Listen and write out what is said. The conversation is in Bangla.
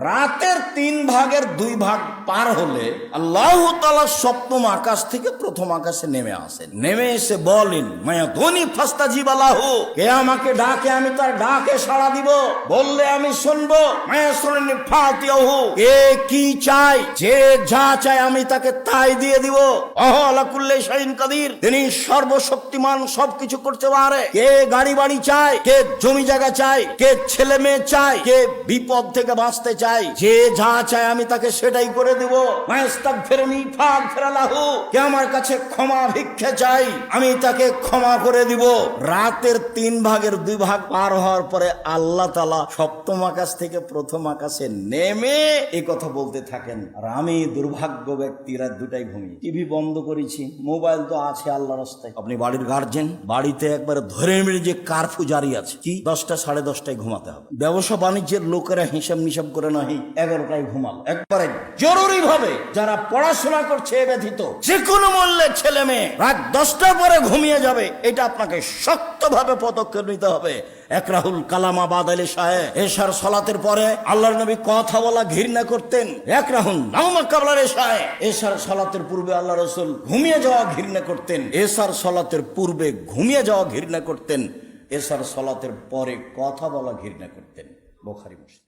রাতের 3/2 পার হলে আল্লাহ তাআলা সপ্তম আকাশ থেকে প্রথম আকাশে নেমে আসেন। নেমে এসে বলেন, মায়া ধনী ফাস্তাজিব লাহু, কে আমাকে ডাকে আমি তার ডাকে সাড়া দিব, বললে আমি শুনবো। মায়া শুনেনি ফাতিয়াহু, কে কি চাই, যে যা চায় আমি তাকে তাই দিয়ে দিব। আলা কুল্লি শাইইন কাদির, তিনি সর্বশক্তিমান, সবকিছু করতে পারে। কে গাড়ি বাড়ি চায়, কে জমি জায়গা চায়, কে ছেলে মেয়ে চায়, কে বিপদ থেকে বাঁচতে চায়, যে যা চায় আমি তাকে সেটাই করে দিব। মায়াস্তাগফিরনি ফাগফির লাহু, কে আমার কাছে ক্ষমা ভিক্ষা চাই আমি তাকে ক্ষমা করে দিব। রাতের 3/2 পার হওয়ার পরে আল্লাহ তাআলা সপ্তম আকাশ থেকে প্রথম আকাশে নেমে এই কথা বলতে থাকেন। আর আমি দুর্ভাগ্য ব্যক্তিরা দুটাই ঘুমিয়ে, টিভি বন্ধ করেছি, মোবাইল তো আছে আল্লাহর রাস্তায়। আপনি বাড়ির গার্জেন, বাড়িতে একবারে ধরে মেরে যে কারফিউ জারি আছে, কি 10টা 10:30টায় ঘুমাতে হবে। ব্যবসা বাণিজ্যের লোকেরা হিসাব নিসাব করে নাহি 11টায় ঘুমাল। একবারে জরুরি ভাবে যারা পড়াশোনা করছে এ ব্যতীত যে কোনো মূল্যে ছেলে মেয়ে রাত 10টার পরে ঘুমিয়ে যাবে, এটা আপনাকে শক্তভাবে পদক্ষেপ নিতে হবে। একরাহুল কালামা বাদালে সাহে, এশার সালাতের পরে আল্লাহর নবী কথা বলা ঘৃণা করতেন। একরাহুল নাওমা কাবলার এশায়ে, এশার সালাতের পূর্বে আল্লাহ রাসূল ঘুমিয়ে যাওয়া ঘৃণা করতেন। এশার সালাতের পূর্বে ঘুমিয়ে যাওয়া ঘৃণা করতেন। এশার সালাতের পরে কথা বলা ঘৃণা করতেন। বুখারী মুসলিম।